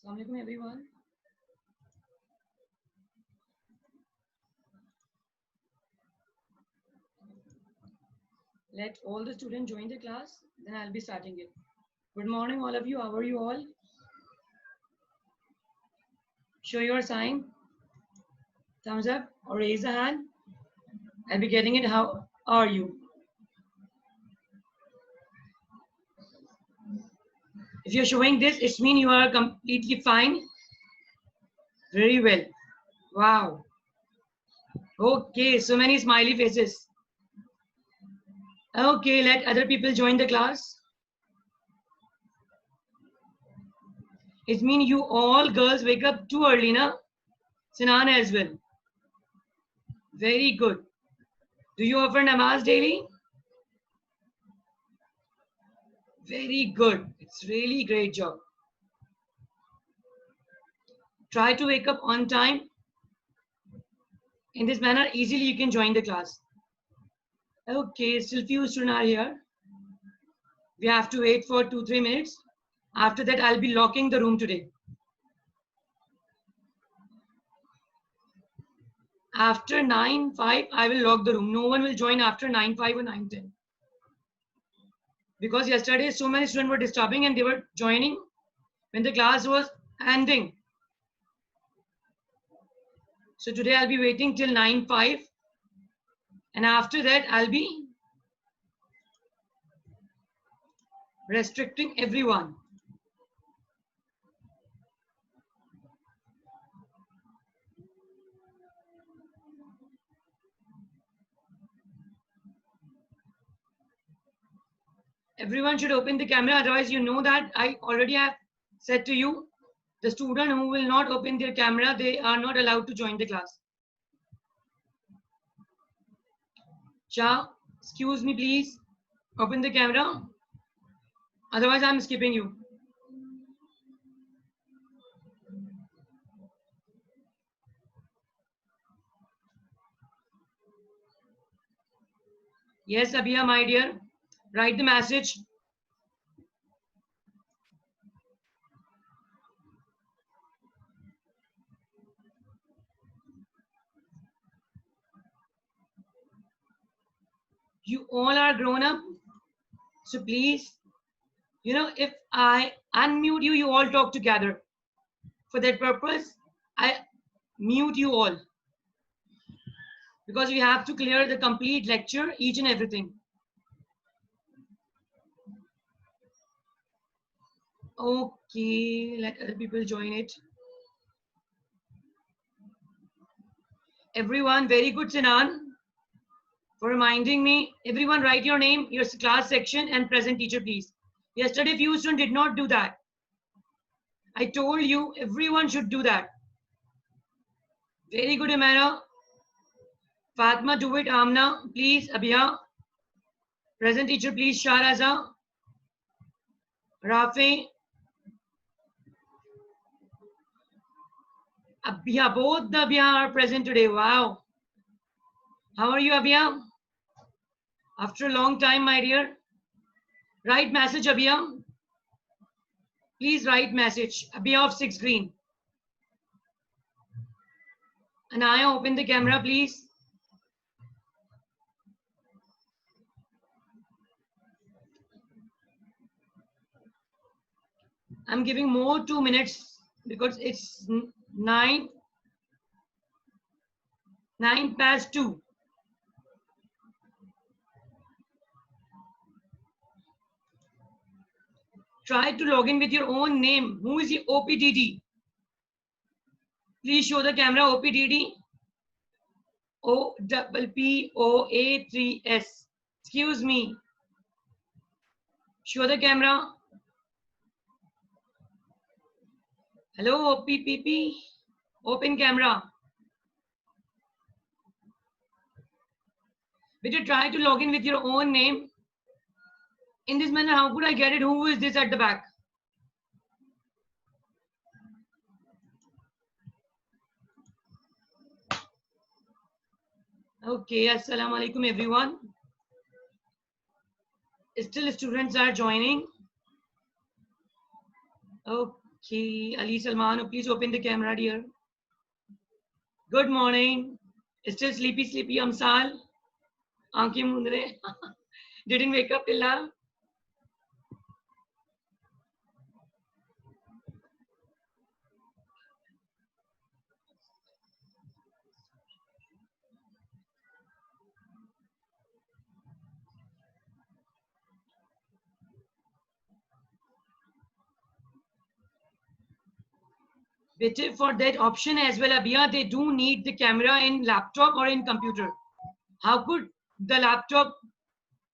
Assalamu alaikum everyone. Let all the students join the class, then I'll be starting it. Good morning all of you. How are you all? Show your sign, thumbs up or raise a hand. I'll be getting it. How are you? If you're showing this, it means you are completely fine. Very well. Wow. Okay, so many smiley faces. Okay, let other people join the class. It means you all girls wake up too early, na? Sinan as well. Very good. Do you offer namaz daily? Very good. It's really great job. Try to wake up on time. In this manner, easily you can join the class. Okay, still few students are here. We have to wait for 2-3 minutes. After that, I'll be locking the room today. After 9:05, I will lock the room. No one will join after 9:05 or 9:10. Because yesterday, so many students were disturbing and they were joining when the class was ending. So today I'll be waiting till 9:05. And after that, I'll be restricting everyone. Everyone should open the camera, otherwise you know that I already have said to you, the student who will not open their camera, they are not allowed to join the class. Shah, excuse me please, open the camera, otherwise I'm skipping you. Yes, Abhiya, my dear, write the message. You all are grown up, so please, if I unmute you, you all talk together. For that purpose, I mute you all. Because we have to clear the complete lecture, each and everything. Okay, let other people join it. Everyone, very good, Sinan, for reminding me. Everyone, write your name, your class section, and present teacher, please. Yesterday, few students did not do that. I told you, everyone should do that. Very good, Amara. Fatma, do it. Amna, please. Abhiya. Present teacher, please. Shahraza. Rafi. Abhiya, both the Abhiya are present today. Wow. How are you, Abhiya? After a long time, my dear. Write message, Abhiya. Please write message. Abhiya of 6 green. Anaya, open the camera, please. I'm giving more 2 minutes because it's 9 past 2. Try to log in with your own name. Who is the OPDD? Please show the camera OPDD. OPPOA3S. Excuse me. Show the camera. Hello, OPPP. Open camera. Better try to log in with your own name. In this manner, how could I get it? Who is this at the back? Okay, assalamu alaikum everyone. Still students are joining. Okay. Okay, Ali Salman, please open the camera, dear. Good morning. Still sleepy, Amsal. Aankhein moond rahe. Didn't wake up till now. But for that option as well, Abia, they do need the camera in laptop or in computer. How could the laptop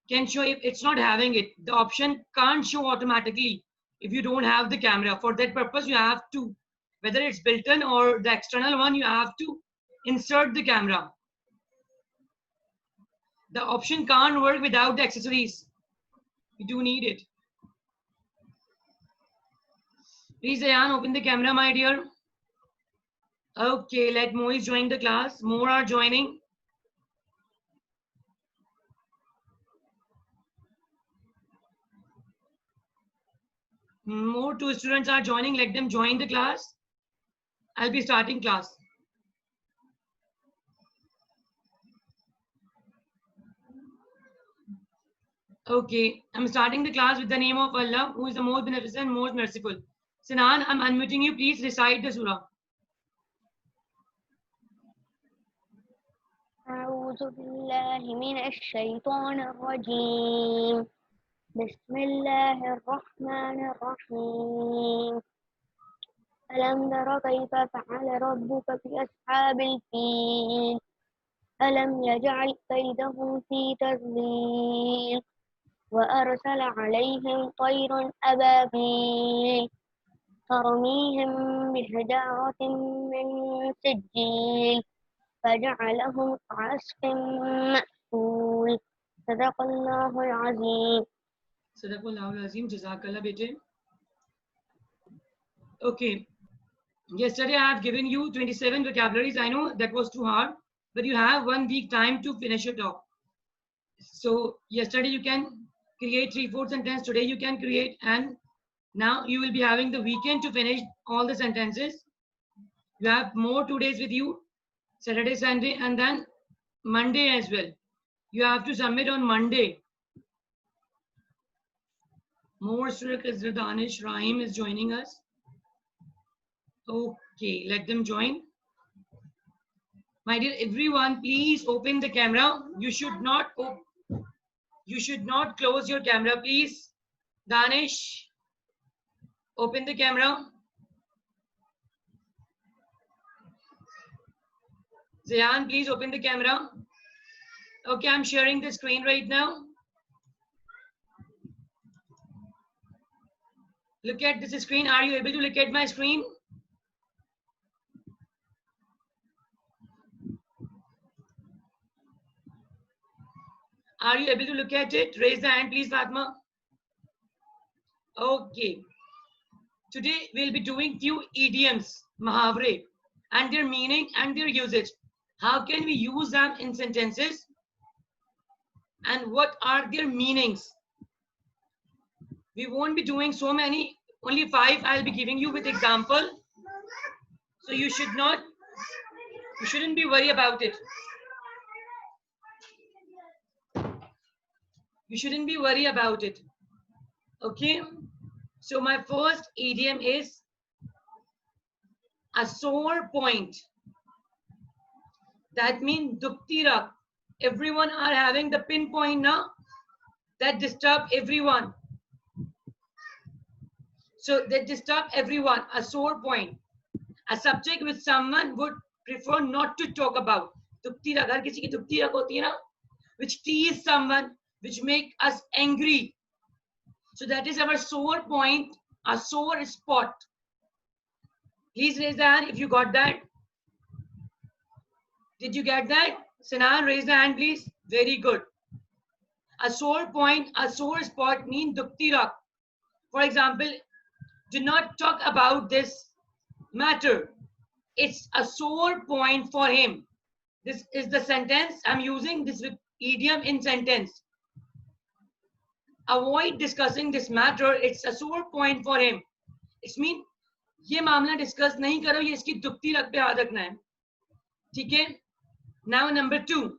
can show if it's not having it? The option can't show automatically if you don't have the camera. For that purpose, you have to, whether it's built-in or the external one, you have to insert the camera. The option can't work without the accessories. You do need it. Please, Ayan, open the camera, my dear. Okay, let Moise join the class. More are joining. More 2 students are joining. Let them join the class. I'll be starting class. Okay, I'm starting the class with the name of Allah, who is the most beneficent, most merciful. Sinan, I'm unmuting you. Please recite the surah. أعوذ بالله من الشيطان الرجيم بسم الله الرحمن الرحيم ألم تر كيف فعل ربك بأصحاب الفيل ألم يجعل كيدهم في تضليل وأرسل عليهم طيرا أبابيل ترميهم بحجارة من سجيل فجعلهم كعصف مأكول صدق الله العظيم. Sadaqallahul Azim. Jazakallah, bete. Okay. Yesterday I have given you 27 vocabularies. I know that was too hard, but you have 1 week time to finish it off. So yesterday you can create 3-4 sentences. Today you can create, and now you will be having the weekend to finish all the sentences. You have more 2 days with you, Saturday, Sunday, and then Monday as well. You have to submit on Monday. More students, Danish Rahim is joining us. Okay, let them join. My dear everyone, please open the camera. You should not close your camera, please. Danish, open the camera. Zayan, please open the camera. Okay, I'm sharing the screen right now. Look at this screen. Are you able to look at my screen? Are you able to look at it? Raise the hand, please, Fatma. Okay. Today we'll be doing few idioms, mahavre, and their meaning and their usage. How can we use them in sentences? And what are their meanings? We won't be doing so many, only 5 I'll be giving you with example. So you shouldn't be worried about it. You shouldn't be worried about it. Okay. So my first idiom is a sore point. That means dukti rakh. Everyone are having the pinpoint now that disturb everyone. So they disturb everyone, a sore point. A subject which someone would prefer not to talk about. Dukti rakh, har kisi ki dukti rakh hoti hai na, which tease someone, which make us angry. So that is our sore point, a sore spot. Please raise the hand if you got that. Did you get that? Sinan, raise the hand, please. Very good. A sore point, a sore spot means dukti rakh. For example, do not talk about this matter. It's a sore point for him. This is the sentence. I'm using this idiom in sentence. Avoid discussing this matter. It's a sore point for him. It means ये मामला discuss नहीं करो, ये इसकी दुखती रग पे याद रखना है, ठीक है। Now number 2,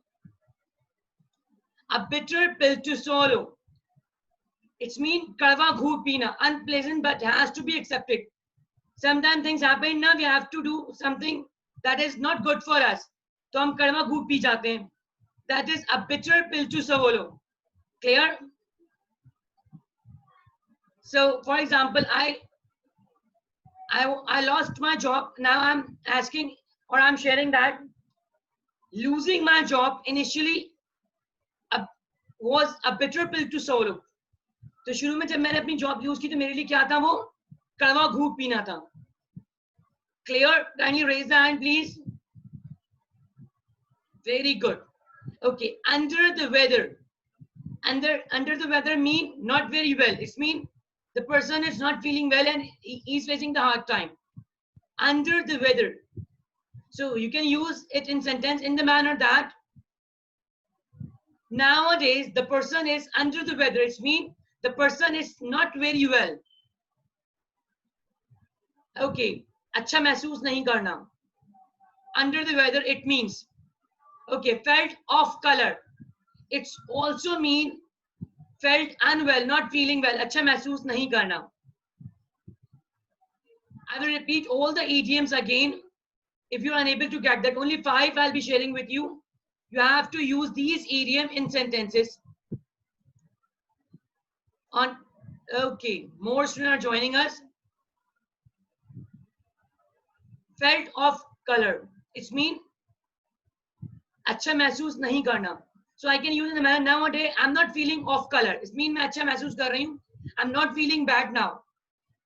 a bitter pill to swallow. It's mean कड़वा घूट पीना, unpleasant but has to be accepted. Sometimes things happen ना, we have to do something that is not good for us, तो हम कड़वा घूट पी जाते हैं. That is a bitter pill to swallow. Clear? So for example, I lost my job. Now I'm asking, or I'm sharing that losing my job initially was a bitter pill to swallow. तो शुरू में जब मैंने अपनी job loose की तो मेरे लिए क्या था, वो कड़वा घूट पीना था. Clear? Can you raise the hand please? Very good. Okay, under the weather. Under the weather mean not very well. It mean the person is not feeling well and he's facing the hard time. Under the weather. So you can use it in sentence in the manner that nowadays the person is under the weather. It means the person is not very well. Okay, अच्छा महसूस नहीं करना. Under the weather it means, okay, felt off color. It's also mean felt unwell, not feeling well. अच्छा महसूस नहीं करना. I will repeat all the idioms again. If you are unable to get that, only 5 I'll be sharing with you. You have to use these idioms in sentences. On okay, more students are joining us. Felt off color. It's mean अच्छा महसूस नहीं करना. So I can use in the manner nowadays I'm not feeling off color. It mean मैं अच्छा महसूस कर रही हूँ. I'm not feeling bad now.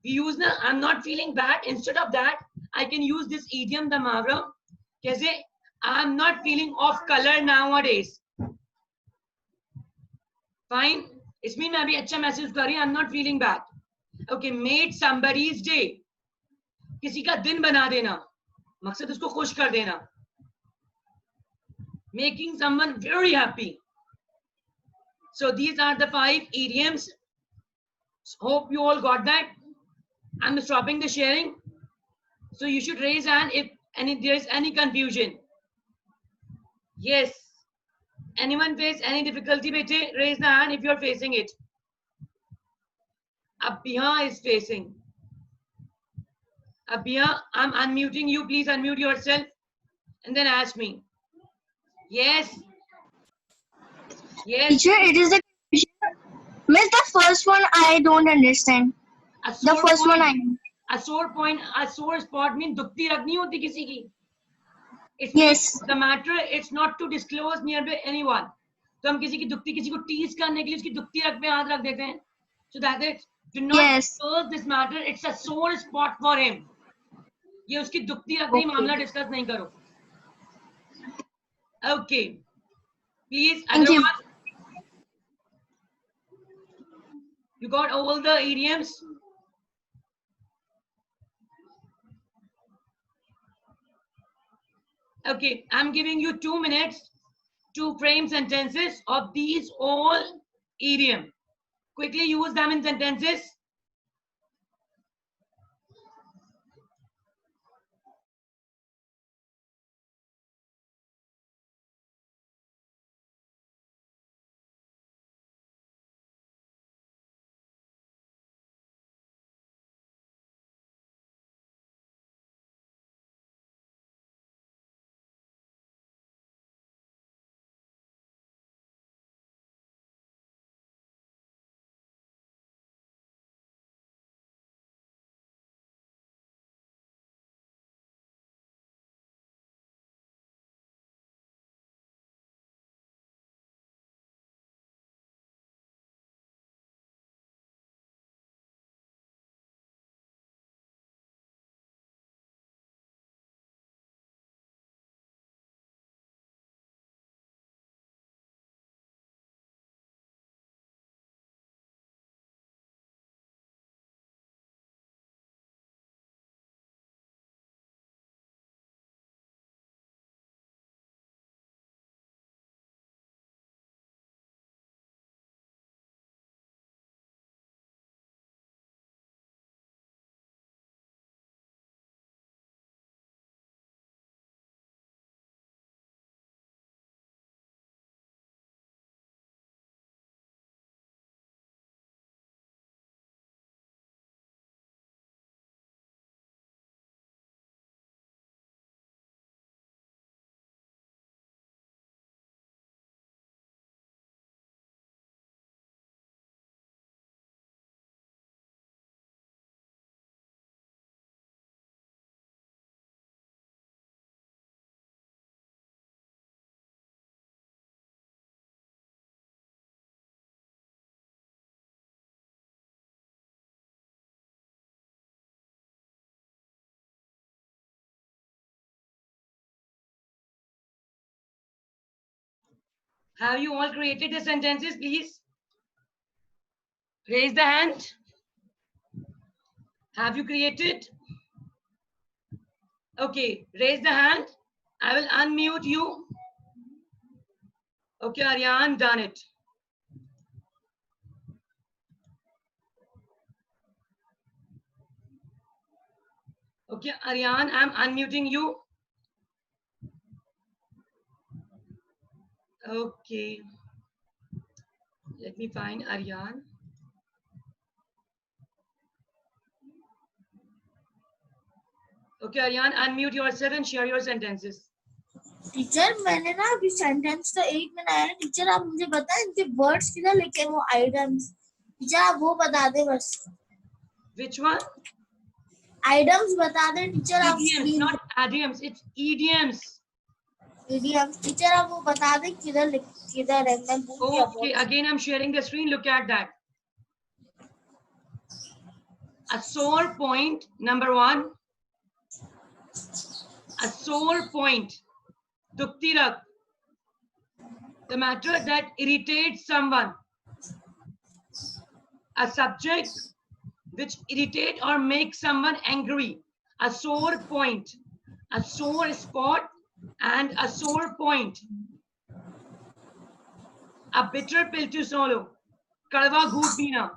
We use na I'm not feeling bad. Instead of that, I can use this idiom, the muhavara. कैसे? I'm not feeling off color nowadays. Fine. इसमें मैं अभी अच्छा महसूस कर रही हूँ. I'm not feeling bad. Okay, made somebody's day. किसी का दिन बना देना. मकसद उसको खुश कर देना. Making someone very happy. So these are the 5 idioms. Hope you all got that. I'm stopping the sharing. So you should raise hand if there is any confusion. Yes. Anyone face any difficulty, bete? Raise the hand if you're facing it. Abhiya is facing. Abhiya, I'm unmuting you. Please unmute yourself and then ask me. Yes. Yes. Teacher, it is the Miss, the first one I don't understand. The first one I know. A sore point, a sore spot means दुखती रग नहीं होती किसी की. It's Yes. the matter, it's not to disclose nearby anyone. तो हम किसी की दुखती, किसी को टीज करने के लिए उसकी दुखती रग पे हाथ रख देते हैं. So that is, do not disclose this matter. It's a sore spot for him. ये उसकी दुखती रग पे मामला डिस्कस नहीं करो. Okay. Please, Thank you. You got all the idioms? Okay, I'm giving you 2 minutes to frame sentences of these all idiom. Quickly use them in sentences. Have you all created the sentences, please? Raise the hand. Have you created? Okay, raise the hand. I will unmute you. Okay, Aryan, done it. Okay, Aryan, I'm unmuting you. Okay. Let me find Aryan. Okay, Aryan, unmute yourself and share your sentences. Teacher मैंने ना अभी sentence तो एक बनाया है teacher आप मुझे बताएं इनके वर्ड्स किधर लिखे वो आइटम्स टीचर आप वो बता दे बस Which one? आइटम्स बता दे टीचर आप Idioms, not idioms. It's idioms. idioms teacher आप वो बता दे किधर है मैं भूल गया Okay, again I'm sharing the screen. Look at that. A sore point, number one. A sore point. Dukti rag. The matter that irritates someone. A subject which irritate or make someone angry. A sore point. A sore spot and a sore point. A bitter pill to swallow. Kadwa ghoot peena.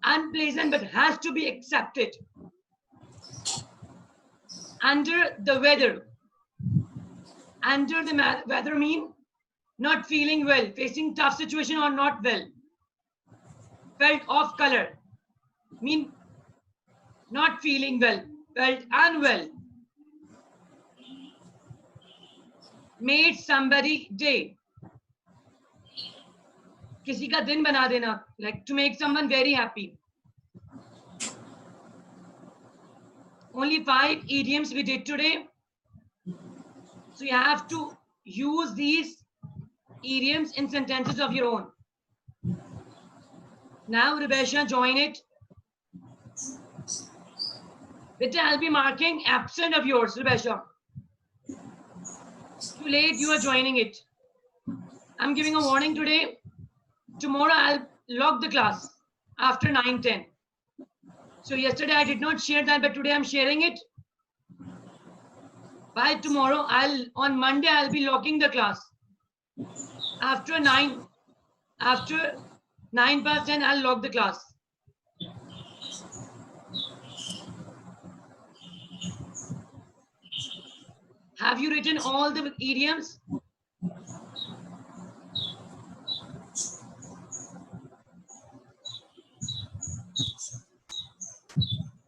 Unpleasant but has to be accepted. Under the weather. Under the weather mean not feeling well, facing tough situation or not well. Felt off color mean not feeling well, felt unwell. Made somebody day. किसी का दिन बना देना, like to make someone very happy. Only 5 idioms we did today. So you have to use these idioms in sentences of your own. Now, Rebecca, join it. Beta, I'll be marking absent of yours, Rebecca. Too late, you are joining it. I'm giving a warning today. Tomorrow, I'll log the class after 9:10. So yesterday, I did not share that, but today I'm sharing it. By tomorrow, on Monday, I'll be logging the class. After 9 past 10, I'll log the class. Have you written all the idioms?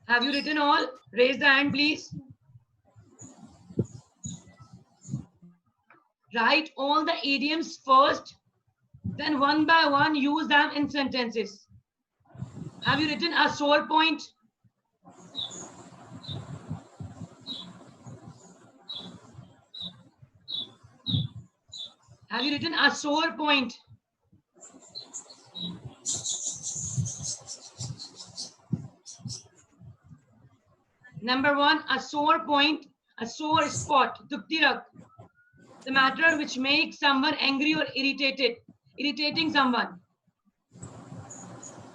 Have you written all? Raise the hand, please. Write all the idioms first, then one by one use them in sentences. Have you written a sore point? Have you written a sore point? Number 1, a sore point, a sore spot, dukti rag. The matter which makes someone angry or irritating someone.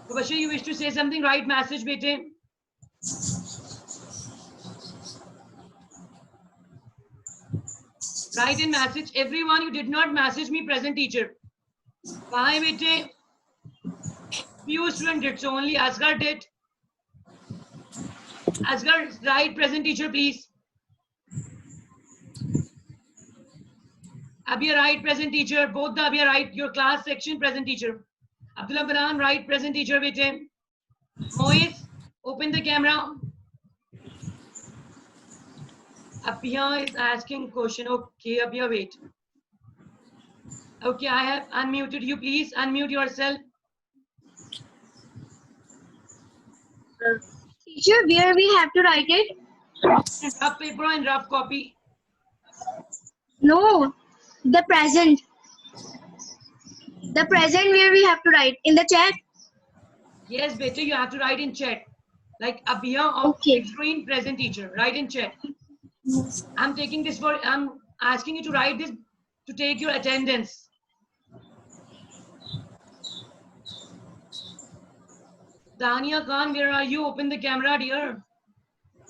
Bashir, you wish to say something? Write message, bete. Write in message. Everyone, you did not message me, present teacher. Why, bete? Few students did, so only Asghar did. Asghar, write present teacher, please. Abhi, write present teacher. Both the Abhi, write your class section present teacher. Abdullah Baran, write present teacher, bete. Moise, open the camera. Abhiya is asking question. Okay, Abhiya, wait. Okay, I have unmuted you. Please unmute yourself. Teacher, where we have to write it? Rough paper and rough copy. No, the present. The present where we have to write in the chat. Yes, beta, you have to write in chat. Like Abhiya of screen present teacher. Write in chat. I'm asking you to write this to take your attendance. Dania Khan, where are you? Open the camera, dear.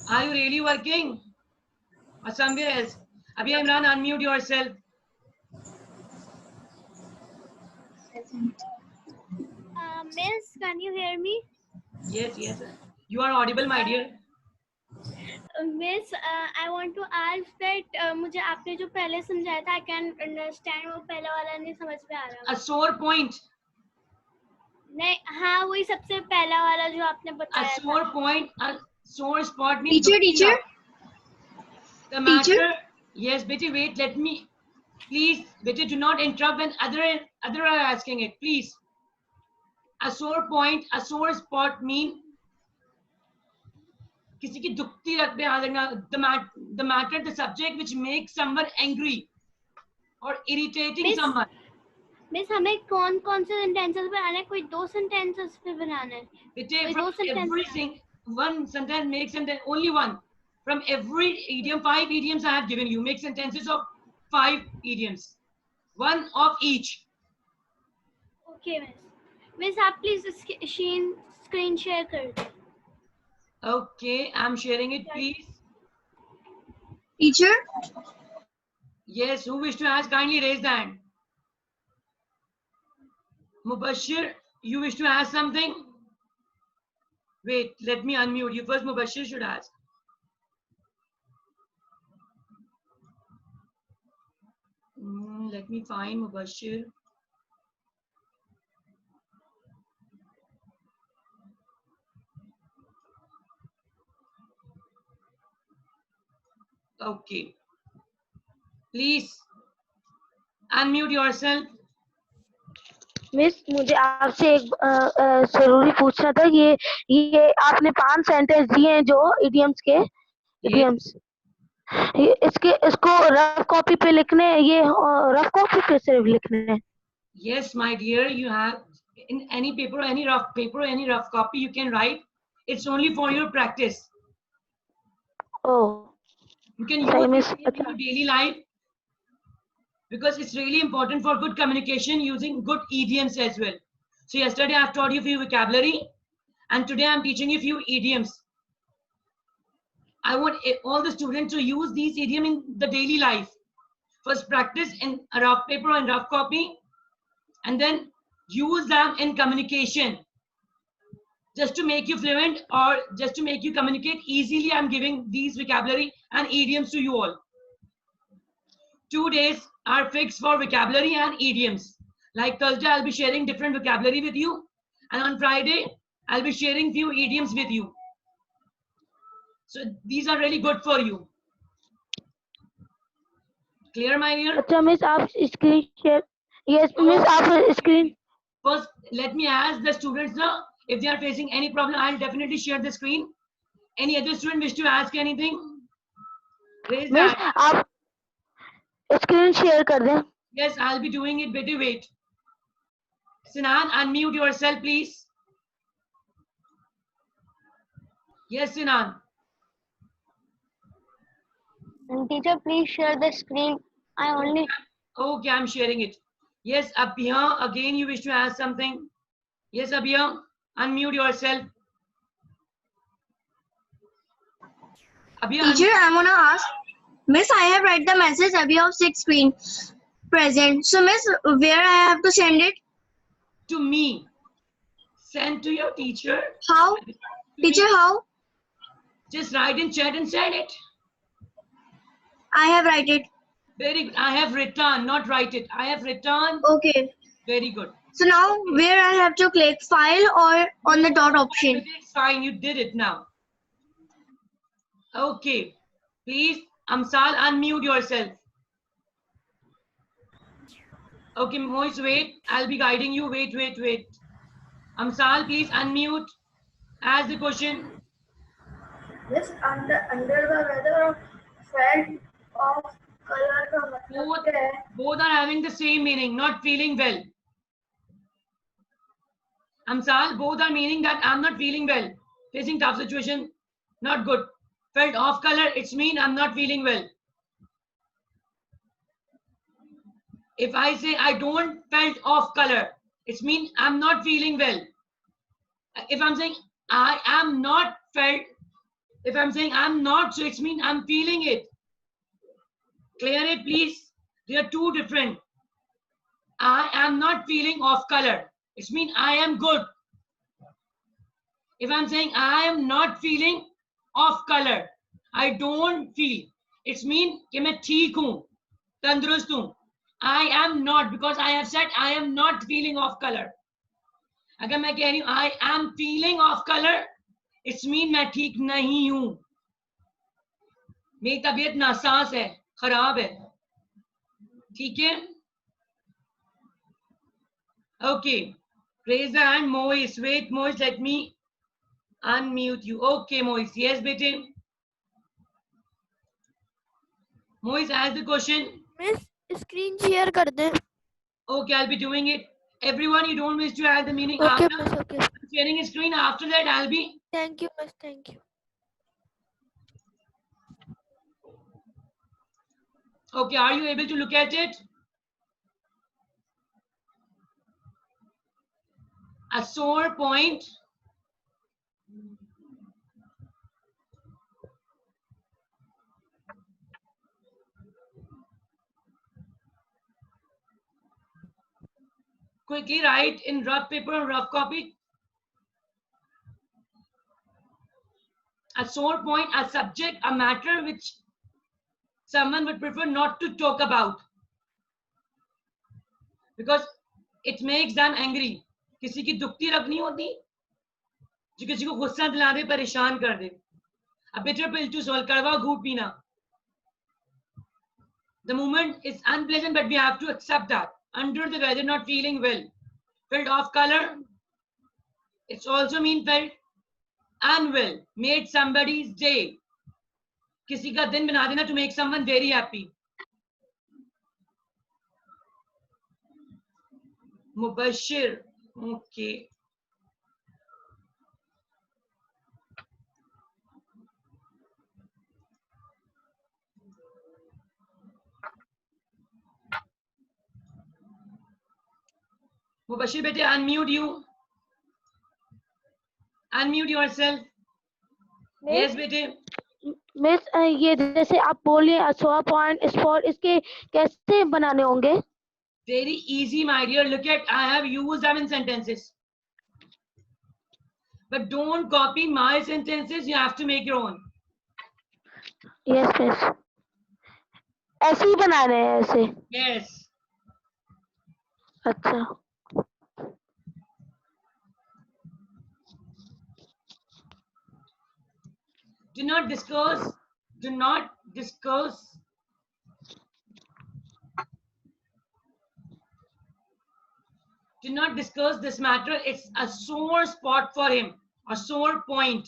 Are you really working? Or somewhere else? Abhiya Imran, unmute yourself. Miss, can you hear me? Yes, yes. You are audible, my dear. Miss, I want to ask that मुझे आपने जो पहले समझाया था, I can understand, वो पहला वाला नहीं समझ में आ रहा. A sore point. नहीं, हाँ वही सबसे पहला वाला जो आपने A बताया sore था. point, a sore spot means Teacher. the matter. Yes, Betty, wait, let me. Please, Betty, do not interrupt when other are asking it. Please. A sore point, a sore spot mean किसी की दुखती रग पे हाथ रखना. The matter, the subject which makes someone angry or irritating Miss, someone. Miss हमें कौन कौन से सेंटेंसेस बनाने हैं? कोई 2 सेंटेंसेस पे बनाना है. Betty, कोई from 2 sentence. every one sentence, make sentence only one. From every idiom, 5 idioms I have given you. Make sentences of 5 idioms. One of each. Okay, miss. Miss आप प्लीज स्क्रीन शेयर कर दो. Okay, I'm sharing it, please. Teacher. Yes, who wish to ask? Kindly raise the hand. Mubashir, you wish to ask something? Wait, let me unmute you. First, Mubashir should ask. Let me find Mubashir. Okay. Please unmute yourself. Miss मुझे आपसे एक जरूरी पूछना था. ये आपने 5 sentence दिए हैं जो इडियम्स के इडियम्स. इसको रफ कॉपी पे लिखने हैं. ये रफ कॉपी पे सिर्फ लिखने हैं. Yes, my dear, you have in any paper, any rough paper, any rough copy you can write. It's only for your practice. Oh, You can use सही it miss. in your daily life because it's really important for good communication using good idioms as well. So yesterday I've taught you few vocabulary and today I'm teaching you few idioms. I want all the students to use these idioms in the daily life. First practice in a rough paper and rough copy and then use them in communication. Just to make you fluent or just to make you communicate easily, I'm giving these vocabulary and idioms to you all. 2 days are fixed for vocabulary and idioms. Like Thursday, I'll be sharing different vocabulary with you. And on Friday, I'll be sharing few idioms with you. So these are really good for you. Clear, my dear? अच्छा miss आप screen share. Yes miss आप screen. First, let me ask the students now, if they are facing any problem, I'll definitely share the screen. Any other student wish to ask anything? Raise miss that. आप screen share कर दें. Yes, I'll be doing it. Better wait. Sinan, unmute yourself, please. Yes, Sinan. Teacher, please share the screen. I only. Okay, I'm sharing it. Yes, Abhiya, again you wish to ask something. Yes, Abhiya, unmute yourself. Abhiya, Teacher, I wanna ask. Miss, I have read the message Abhi of 6 screen present. So miss, where I have to send it? to me. Send to your teacher. How? Teacher, how? Just write in chat and send it. I have write it. Very good. I have written, not write it. I have written. Okay. Very good. So now where I have to click file or on the dot option? It's fine. You did it now. Okay. Please, Amsal, unmute yourself. Okay, Moise, wait. I'll be guiding you. Wait. Amsal, please unmute. Ask the question. This under the weather felt of color Both are having the same meaning, not feeling well. Amsal, both are meaning that I'm not feeling well. Facing tough situation, not good. Felt off color, it's mean I'm not feeling well. If I say I don't felt off color, it means I'm not feeling well. If I'm saying I am not felt, if I'm saying I'm not, so it means I'm feeling it. Clear it, please. They are two different. I am not feeling off color. It means I am good. If I'm saying I am not feeling off color, I don't feel, it means कि मैं ठीक हूँ, तंदुरुस्त हूँ. I am not, because I have said I am not feeling off color. अगर मैं कह रही हूँ I am feeling off color, it means मैं ठीक नहीं हूँ, मेरी तबीयत नासाज है, खराब है. ठीक है? Okay. Raise the hand, Moise. Wait, Moise, let me unmute you. Okay, Moise. Yes, bete. Moise, ask the question. Miss screen share कर दे. Okay, I'll be doing it. Everyone, you don't wish to add the meaning okay after miss, okay. sharing a screen. After that, I'll be. Thank you miss, thank you. Okay, are you able to look at it? A sore point. Quickly write in rough paper or rough copy. A sore point, a subject, a matter which someone would prefer not to talk about because it makes them angry. किसी की दुखती रख नहीं होती जो किसी को गुस्सा दिला दे, परेशान कर दे. A bitter pill to swallow, कड़वा घूंट पीना. The moment is unpleasant, but we have to accept that. Under the weather, not feeling well, felt off color. It's also mean felt unwell, made somebody's day. किसी का दिन बना देना, to make someone very happy. Mubashir. Okay. Mubashir bete, unmute you. Unmute yourself. Yes bete. Miss ये जैसे आप बोलिए असोआ point spot, इसके कैसे बनाने होंगे? Very easy, my dear. Look at, I have used them in sentences. But don't copy my sentences. You have to make your own. Yes miss, ऐसे ही बना रहे हैं ऐसे. Yes. अच्छा. Do not discuss. Do not discuss. Do not discuss this matter. It's a sore spot for him, a sore point.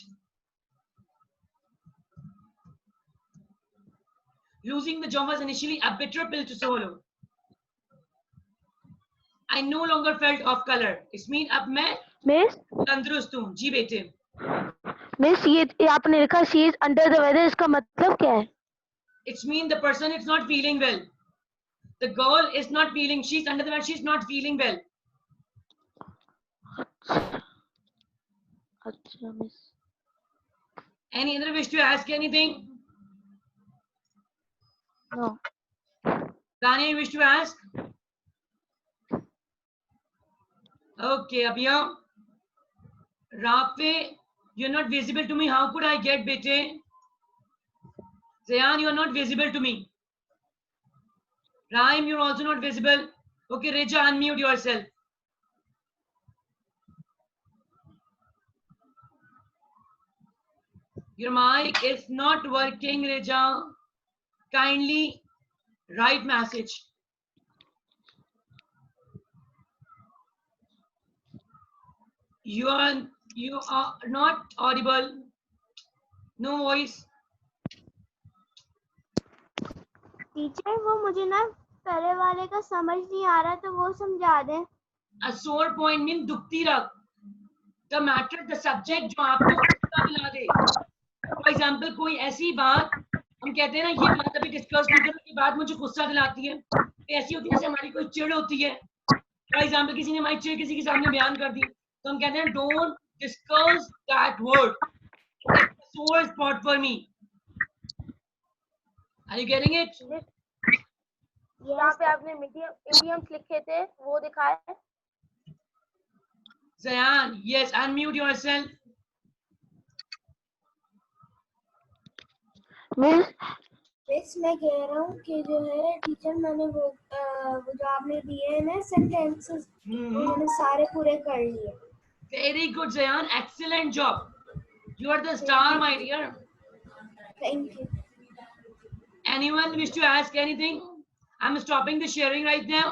Losing the job was initially a bitter pill to swallow. I no longer felt off color. It means अब मैं miss तंदुरुस्त हूँ. जी बेटे. Miss ये आपने लिखा she is under the weather, इसका मतलब क्या है? It means the person is not feeling well. The girl is not feeling. She's under the weather. She's not feeling well. अच्छा miss. Any other wish to ask anything? No. Tanya, you wish to ask? Okay, Abhiya. Rafe, you're not visible to me. How could I get bete? Zayan, you're not visible to me. Raim, you're also not visible. Okay, Reja, unmute yourself. Your mic is not working, Reja. Kindly write message. You are not audible. No voice. Teacher वो मुझे ना पहले वाले का समझ नहीं आ रहा, तो वो समझा दें. A sore point means दुखती रख. The matter, the subject जो आपको गुस्सा दिला दे. For example, कोई ऐसी बात हम कहते हैं ना, ये बात अभी डिस्कस की, ये बात मुझे गुस्सा दिलाती है. ऐसी होती है जैसे हमारी कोई चिढ़ होती है, फॉर एग्जाम्पल किसी ने हमारी चिढ़ किसी के सामने बयान कर दी, तो हम कहते हैं don't discuss that word, it's a sore spot for me. Are you getting it? यहाँ पे आपने idioms लिखे थे वो दिखाए। Zayan, yes, unmute yourself. Miss मैं कह रहा हूँ कि जो है टीचर मैंने वो जो आपने दिए हैं ना सेंटेंसेस मैंने सारे पूरे कर लिए। Very good, Zayan. Excellent job. You are the star, my dear. Thank you. Anyone wish to ask anything? I'm stopping the sharing right now.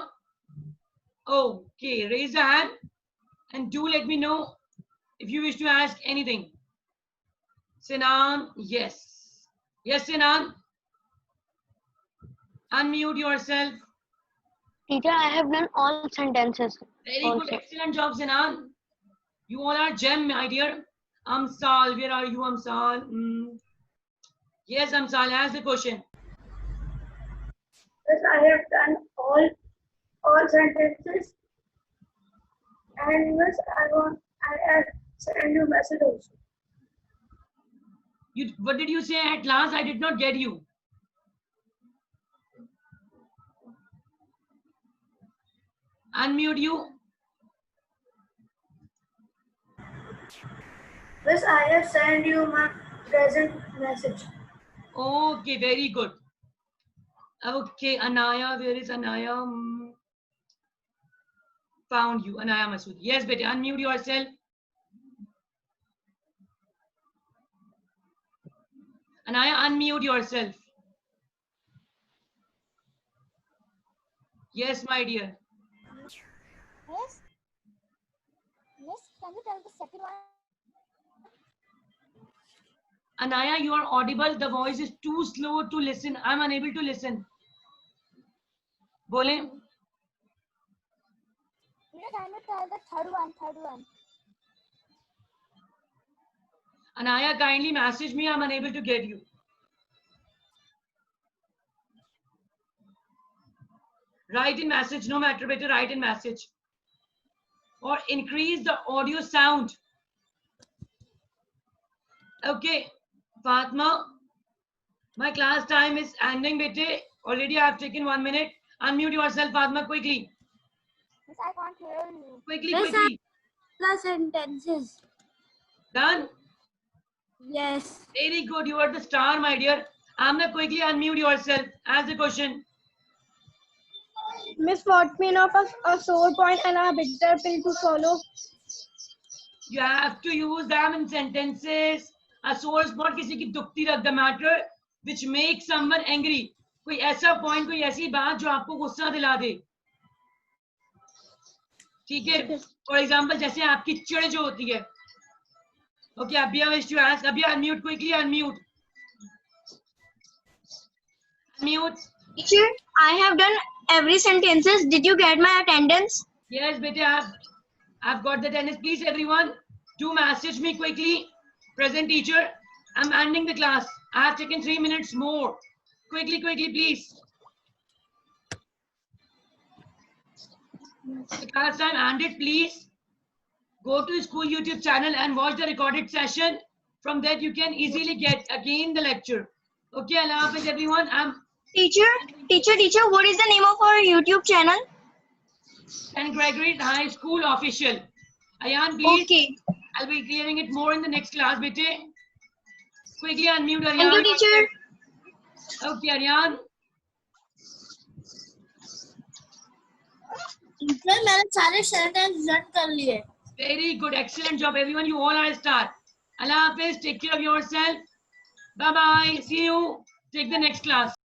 Okay, raise a hand and do let me know if you wish to ask anything. Sinan, yes. Yes, Sinan. Unmute yourself. Teacher, I have done all sentences. Very good, excellent job, Sinan. You all are gem, my dear. Amsal, where are you, Amsal? Yes, Amsal, ask the question. Yes, I have done all sentences, and miss I send you message also. What did you say at last? I did not get you. Unmute you. Miss, I have sent you my present message. Okay, very good. Okay, Anaya, where is Anaya? Found you, Anaya Masood. Yes, beta, unmute yourself. Anaya, unmute yourself. Yes, my dear. Miss, can you tell the second one? Anaya, you are audible. The voice is too slow to listen. I'm unable to listen. Bole. Can you tell the third one? Anaya, kindly message me. I'm unable to get you. Write in message. No matter, better write in message. Or increase the audio sound. Okay, Fatma, my class time is ending, bete. Already I have taken 1 minute. Unmute yourself, Fatma, quickly. Miss, I can't hear you. Quickly. The sentences. Done? Yes. Very good. You are the star, my dear. Amna, quickly unmute yourself. Ask the question. Miss, what mean of a sore point and a bitter pill to swallow? You have to use them in sentences. A sore spot किसी की दुखती रख, the matter which makes someone angry. कोई ऐसा point, कोई ऐसी बात जो आपको गुस्सा दिला दे. ठीक है? For example, जैसे आपकी चिढ़ जो होती है. Okay, Abhiya wish to ask. Abhiya, unmute quickly. Unmute. Teacher, I have done every sentences. Did you get my attendance? Yes, beta. I've got the attendance. Please, everyone, do message me quickly. Present teacher. I'm ending the class. I have taken 3 minutes more. Quickly, please. The class time ended, please. Go to the school YouTube channel and watch the recorded session. From that, you can easily get again the lecture. Okay, Allah Hafiz, everyone. Teacher, what is the name of our YouTube channel? St. Gregory's High School Official. Ayan, please. Okay. I'll be clearing it more in the next class, bete. Quickly unmute, Aryan. Thank you, teacher. Okay, Aryan. Teacher मैंने सारे sentence learn कर लिए। Very good, excellent job, everyone. You all are a star. Allah Hafiz, take care of yourself. Bye bye. See you. Take the next class.